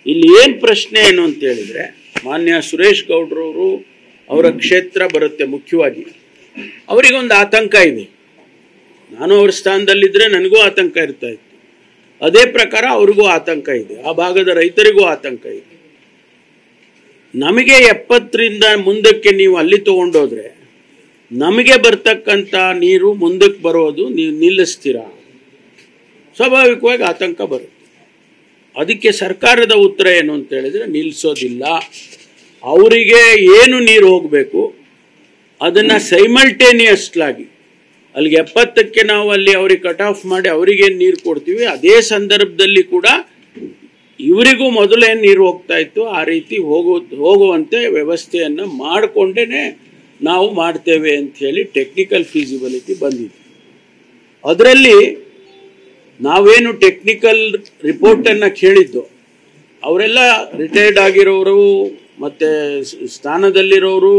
ಇಲ್ಲಿ ಏನು ಪ್ರಶ್ನೆ ಏನು ಅಂತ ಹೇಳಿದರೆ, ಮಾನ್ಯ ಸುರೇಶ್ ಗೌಡ್ರವರು ಅವರ ಕ್ಷೇತ್ರ ಬರುತ್ತೆ ಮುಖ್ಯವಾಗಿ, ಅವರಿಗೊಂದು ಆತಂಕ ಇದೆ. ನಾನು ಅವ್ರ ಸ್ಥಾನದಲ್ಲಿದ್ದರೆ ನನಗೂ ಆತಂಕ ಇರ್ತಾ ಇತ್ತು. ಅದೇ ಪ್ರಕಾರ ಅವ್ರಿಗೂ ಆತಂಕ ಇದೆ, ಆ ಭಾಗದ ರೈತರಿಗೂ ಆತಂಕ ಇದೆ. ನಮಗೆ 70ರಿಂದ ಮುಂದಕ್ಕೆ ನೀವು ಅಲ್ಲಿ ತಗೊಂಡೋದ್ರೆ ನಮಗೆ ಬರ್ತಕ್ಕಂಥ ನೀರು ಮುಂದಕ್ಕೆ ಬರೋದು ನೀವು ನಿಲ್ಲಿಸ್ತೀರಾ, ಸ್ವಾಭಾವಿಕವಾಗಿ ಆತಂಕ ಬರುತ್ತೆ. ಅದಕ್ಕೆ ಸರ್ಕಾರದ ಉತ್ತರ ಏನು ಅಂತ ಹೇಳಿದರೆ, ನಿಲ್ಲಿಸೋದಿಲ್ಲ. ಅವರಿಗೆ ಏನು ನೀರು ಹೋಗಬೇಕು ಅದನ್ನು ಸೈಮಲ್ಟೇನಿಯಸ್ಲಾಗಿ ಅಲ್ಲಿಗೆ 70ಕ್ಕೆ ನಾವು ಅಲ್ಲಿ ಅವ್ರಿಗೆ ಕಟ್ ಆಫ್ ಮಾಡಿ ಅವರಿಗೇನು ನೀರು ಕೊಡ್ತೀವಿ, ಅದೇ ಸಂದರ್ಭದಲ್ಲಿ ಕೂಡ ಇವರಿಗೂ ಮೊದಲೇನು ನೀರು ಹೋಗ್ತಾ ಇತ್ತು ಆ ರೀತಿ ಹೋಗುವಂತೆ ವ್ಯವಸ್ಥೆಯನ್ನು ಮಾಡಿಕೊಂಡೇ ನಾವು ಮಾಡ್ತೇವೆ ಅಂಥೇಳಿ ಟೆಕ್ನಿಕಲ್ ಫೀಸಿಬಿಲಿಟಿ ಬಂದಿದೆ. ಅದರಲ್ಲಿ ನಾವೇನು ಟೆಕ್ನಿಕಲ್ ರಿಪೋರ್ಟನ್ನು ಕೇಳಿದ್ದು, ಅವರೆಲ್ಲ ರಿಟೈರ್ಡ್ ಆಗಿರೋರು ಮತ್ತು ಸ್ಥಾನದಲ್ಲಿರೋರು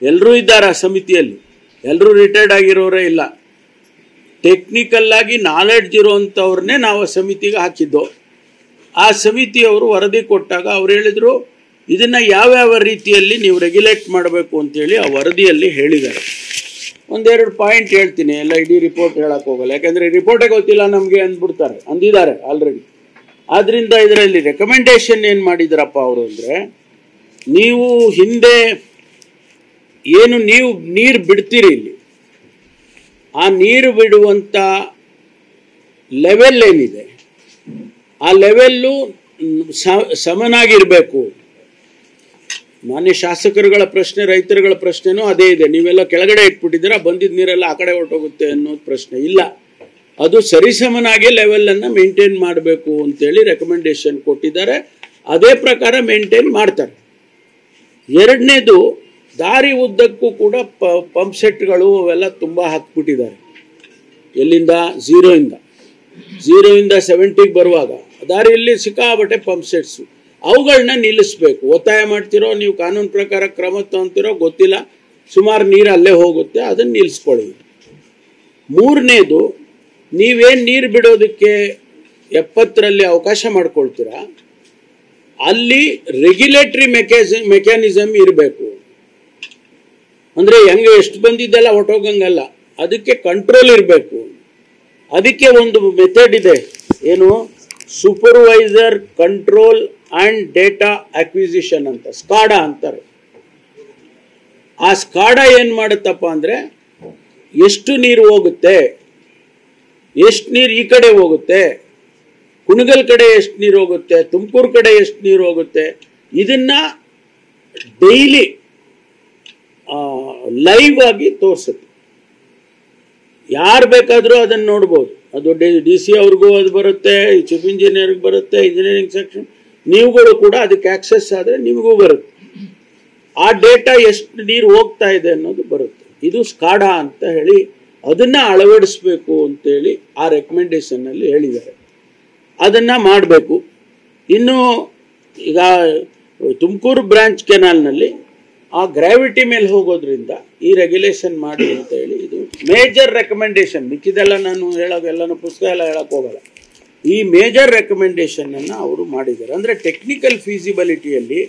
ಎಲ್ಲರೂ ಇದ್ದಾರೆ ಆ ಸಮಿತಿಯಲ್ಲಿ. ಎಲ್ಲರೂ ರಿಟೈರ್ಡ್ ಆಗಿರೋರೇ ಇಲ್ಲ. ಟೆಕ್ನಿಕಲ್ಲಾಗಿ ನಾಲೆಡ್ಜ್ ಇರೋವಂಥವ್ರನ್ನೇ ನಾವು ಆ ಸಮಿತಿಗೆ ಹಾಕಿದ್ದು. ಆ ಸಮಿತಿಯವರು ವರದಿ ಕೊಟ್ಟಾಗ ಅವ್ರು ಹೇಳಿದರು, ಇದನ್ನು ಯಾವ್ಯಾವ ರೀತಿಯಲ್ಲಿ ನೀವು ರೆಗ್ಯುಲೇಟ್ ಮಾಡಬೇಕು ಅಂತೇಳಿ ಆ ವರದಿಯಲ್ಲಿ ಹೇಳಿದ್ದಾರೆ. ಒಂದೆರಡು ಪಾಯಿಂಟ್ ಹೇಳ್ತೀನಿ, ಎಲ್ಲ ಇಡೀ ರಿಪೋರ್ಟ್ ಹೇಳಕ್ಕೆ ಹೋಗಲ್ಲ, ಯಾಕೆಂದರೆ ರಿಪೋರ್ಟೇ ಗೊತ್ತಿಲ್ಲ ನಮಗೆ ಅಂದಿದ್ದಾರೆ ಆಲ್ರೆಡಿ. ಆದ್ದರಿಂದ ಇದರಲ್ಲಿ ರೆಕಮೆಂಡೇಶನ್ ಏನು ಮಾಡಿದ್ರಪ್ಪ ಅವರು ಅಂದರೆ, ನೀವು ಹಿಂದೆ ಏನು ನೀವು ನೀರು ಬಿಡ್ತೀರಿ ಇಲ್ಲಿ, ಆ ನೀರು ಬಿಡುವಂಥ ಲೆವೆಲ್ ಏನಿದೆ ಆ ಲೆವೆಲ್ಲು ಸಮನಾಗಿರಬೇಕು. ಮಾನ್ಯ ಶಾಸಕರುಗಳ ಪ್ರಶ್ನೆ, ರೈತರುಗಳ ಪ್ರಶ್ನೆನೂ ಅದೇ ಇದೆ. ನೀವೆಲ್ಲ ಕೆಳಗಡೆ ಇಟ್ಬಿಟ್ಟಿದ್ದೀರಾ, ಬಂದಿದ್ದ ನೀರೆಲ್ಲ ಆ ಕಡೆ ಹೊರಟೋಗುತ್ತೆ ಅನ್ನೋದು ಪ್ರಶ್ನೆ ಇಲ್ಲ. ಅದು ಸರಿಸಮನಾಗಿ ಲೆವೆಲನ್ನು ಮೇಂಟೈನ್ ಮಾಡಬೇಕು ಅಂತೇಳಿ ರೆಕಮೆಂಡೇಶನ್ ಕೊಟ್ಟಿದ್ದಾರೆ. ಅದೇ ಪ್ರಕಾರ ಮೇಂಟೈನ್ ಮಾಡ್ತಾರೆ. ಎರಡನೇದು, ದಾರಿ ಉದ್ದಕ್ಕೂ ಕೂಡ ಪಂಪ್ ಸೆಟ್ಗಳು ಅವೆಲ್ಲ ತುಂಬ ಹಾಕ್ಬಿಟ್ಟಿದ್ದಾರೆ. ಎಲ್ಲಿಂದ? ಝೀರೋಯಿಂದ 70ಗೆ ಬರುವಾಗ ದಾರಿಯಲ್ಲಿ ಸಿಕ್ಕಾಬಟ್ಟೆ ಪಂಪ್ ಸೆಟ್ಸು. ಅವುಗಳನ್ನ ನಿಲ್ಲಿಸ್ಬೇಕು. ಒತ್ತಾಯ ಮಾಡ್ತಿರೋ, ನೀವು ಕಾನೂನು ಪ್ರಕಾರ ಕ್ರಮ ತಗೊಂತಿರೋ ಗೊತ್ತಿಲ್ಲ, ಸುಮಾರು ನೀರು ಅಲ್ಲೇ ಹೋಗುತ್ತೆ, ಅದನ್ನು ನಿಲ್ಲಿಸ್ಕೊಳ್ಳಿ. ಮೂರನೇದು, ನೀವೇನು ನೀರು ಬಿಡೋದಕ್ಕೆ 70ರಲ್ಲಿ ಅವಕಾಶ ಮಾಡ್ಕೊಳ್ತೀರಾ, ಅಲ್ಲಿ ರೆಗ್ಯುಲೇಟರಿ ಮೆಕ್ಯಾನಿಸಮ್ ಇರಬೇಕು. ಅಂದರೆ ಹೆಂಗೆ ಎಷ್ಟು ಬಂದಿದ್ದೆಲ್ಲ ಹೊಟ್ಟೋಗಂಗಲ್ಲ, ಅದಕ್ಕೆ ಕಂಟ್ರೋಲ್ ಇರಬೇಕು. ಅದಕ್ಕೆ ಒಂದು ಮೆಥಡ್ ಇದೆ, ಏನು? Supervisor control and data acquisition ಅಂತ, ಸ್ಕಾಡಾ ಅಂತಾರೆ. ಆ ಸ್ಕಾಡಾ ಏನು ಮಾಡುತ್ತಪ್ಪ ಅಂದರೆ, ಎಷ್ಟು ನೀರು ಹೋಗುತ್ತೆ, ಎಷ್ಟು ನೀರು ಈ ಕಡೆ ಹೋಗುತ್ತೆ, ಕುಣಗಲ್ ಕಡೆ ಎಷ್ಟು ನೀರು ಹೋಗುತ್ತೆ, ತುಮಕೂರು ಕಡೆ ಎಷ್ಟು ನೀರು ಹೋಗುತ್ತೆ, ಇದನ್ನು ಡೈಲಿ ಲೈವ್ ಆಗಿ ತೋರಿಸುತ್ತೆ. ಯಾರು ಬೇಕಾದರೂ ಅದನ್ನು ನೋಡ್ಬೋದು. ಅದು DC ಅವ್ರಿಗೂ ಅದು ಬರುತ್ತೆ, ಚೀಫ್ ಇಂಜಿನಿಯರ್ಗೆ ಬರುತ್ತೆ, ಇಂಜಿನಿಯರಿಂಗ್ ಸೆಕ್ಷನ್, ನೀವುಗಳು ಕೂಡ ಅದಕ್ಕೆ ಆಕ್ಸೆಸ್ ಆದರೆ ನಿಮಗೂ ಬರುತ್ತೆ. ಆ ಡೇಟಾ ಎಷ್ಟು ನೀರು ಹೋಗ್ತಾ ಇದೆ ಅನ್ನೋದು ಬರುತ್ತೆ. ಇದು ಸ್ಕಾಡಾ ಅಂತ ಹೇಳಿ ಅದನ್ನು ಅಳವಡಿಸ್ಬೇಕು ಅಂತೇಳಿ ಆ ರೆಕಮೆಂಡೇಶನ್ನಲ್ಲಿ ಹೇಳಿದ್ದಾರೆ. ಅದನ್ನು ಮಾಡಬೇಕು. ಇನ್ನು ಈಗ ತುಮಕೂರು ಬ್ರಾಂಚ್ ಕೆನಾಲ್ನಲ್ಲಿ ಆ ಗ್ರಾವಿಟಿ ಮೇಲೆ ಹೋಗೋದ್ರಿಂದ ಈ ರೆಗ್ಯುಲೇಷನ್ ಮಾಡಿ ಅಂತ ಹೇಳಿ ಇದು ಮೇಜರ್ ರೆಕಮೆಂಡೇಶನ್. ಮಿಕ್ಕಿದೆಲ್ಲ ನಾನು ಎಲ್ಲನೂ ಪುಸ್ತಕ ಎಲ್ಲ ಹೇಳಕ್ಕೆ ಹೋಗಲ್ಲ. ಈ ಮೇಜರ್ ರೆಕಮೆಂಡೇಶನನ್ನು ಅವರು ಮಾಡಿದ್ದಾರೆ. ಅಂದರೆ ಟೆಕ್ನಿಕಲ್ ಫೀಸಿಬಿಲಿಟಿಯಲ್ಲಿ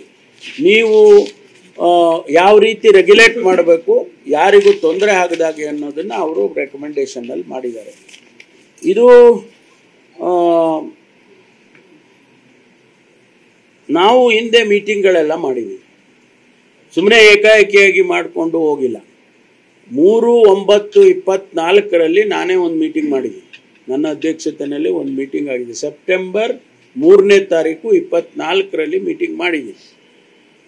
ನೀವು ಯಾವ ರೀತಿ ರೆಗ್ಯುಲೇಟ್ ಮಾಡಬೇಕು, ಯಾರಿಗೂ ತೊಂದರೆ ಆಗದಾಗೆ ಅನ್ನೋದನ್ನು ಅವರು ರೆಕಮೆಂಡೇಶನ್ನಲ್ಲಿ ಮಾಡಿದ್ದಾರೆ. ಇದು ನಾವು ಹಿಂದೆ ಮೀಟಿಂಗ್ಗಳೆಲ್ಲ ಮಾಡಿದ್ದೀವಿ, ಸುಮ್ಮನೆ ಏಕಾಏಕಿಯಾಗಿ ಮಾಡಿಕೊಂಡು ಹೋಗಿಲ್ಲ. 3/9/24ರಲ್ಲಿ ನಾನೇ ಒಂದು ಮೀಟಿಂಗ್ ಮಾಡಿದ್ದೀನಿ. ನನ್ನ ಅಧ್ಯಕ್ಷತೆಯಲ್ಲಿ ಒಂದು ಮೀಟಿಂಗ್ ಆಗಿದೆ. ಸೆಪ್ಟೆಂಬರ್ 3ನೇ ತಾರೀಕು 24ರಲ್ಲಿ ಮೀಟಿಂಗ್ ಮಾಡಿದ್ದೀನಿ.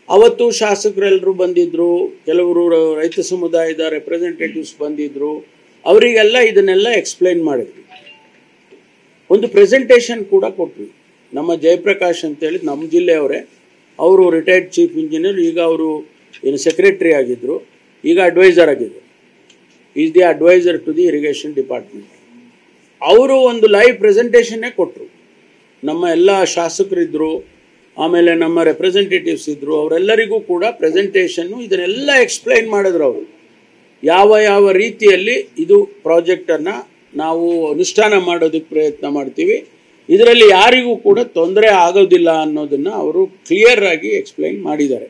ಅವತ್ತು ಶಾಸಕರೆಲ್ಲರೂ ಬಂದಿದ್ದರು, ಕೆಲವರು ರೈತ ಸಮುದಾಯದ ರೆಪ್ರೆಸೆಂಟೇಟಿವ್ಸ್ ಬಂದಿದ್ದರು. ಅವರಿಗೆಲ್ಲ ಇದನ್ನೆಲ್ಲ ಎಕ್ಸ್ಪ್ಲೈನ್ ಮಾಡಿದ್ವಿ. ಒಂದು ಪ್ರೆಸೆಂಟೇಷನ್ ಕೂಡ ಕೊಟ್ವಿ. ನಮ್ಮ ಜಯಪ್ರಕಾಶ್ ಅಂತೇಳಿ ನಮ್ಮ ಜಿಲ್ಲೆಯವರೇ, ಅವರು ರಿಟೈರ್ಡ್ ಚೀಫ್ ಇಂಜಿನಿಯರ್, ಈಗ ಅವರು ಏನು ಸೆಕ್ರೆಟರಿ ಆಗಿದ್ದರು, ಈಗ ಅಡ್ವೈಸರ್ ಆಗಿದ್ದರು. Is the adviser to the irrigation department. ಅವರು ಒಂದು ಲೈವ್ ಪ್ರೆಸೆಂಟೇಷನ್ನೇ ಕೊಟ್ಟರು. ನಮ್ಮ ಎಲ್ಲ ಶಾಸಕರಿದ್ದರು, ಆಮೇಲೆ ನಮ್ಮ ರೆಪ್ರೆಸೆಂಟೇಟಿವ್ಸ್ ಇದ್ದರು, ಅವರೆಲ್ಲರಿಗೂ ಕೂಡ ಪ್ರೆಸೆಂಟೇಷನ್ನು ಇದನ್ನೆಲ್ಲ ಎಕ್ಸ್ಪ್ಲೈನ್ ಮಾಡಿದ್ರು. ಅವರು ಯಾವ ರೀತಿಯಲ್ಲಿ ಇದು ಪ್ರಾಜೆಕ್ಟನ್ನು ನಾವು ಅನುಷ್ಠಾನ ಮಾಡೋದಕ್ಕೆ ಪ್ರಯತ್ನ ಮಾಡ್ತೀವಿ, ಇದರಲ್ಲಿ ಯಾರಿಗೂ ಕೂಡ ತೊಂದರೆ ಆಗೋದಿಲ್ಲ ಅನ್ನೋದನ್ನು ಅವರು ಕ್ಲಿಯರ್ ಆಗಿ ಎಕ್ಸ್ಪ್ಲೈನ್ ಮಾಡಿದ್ದಾರೆ.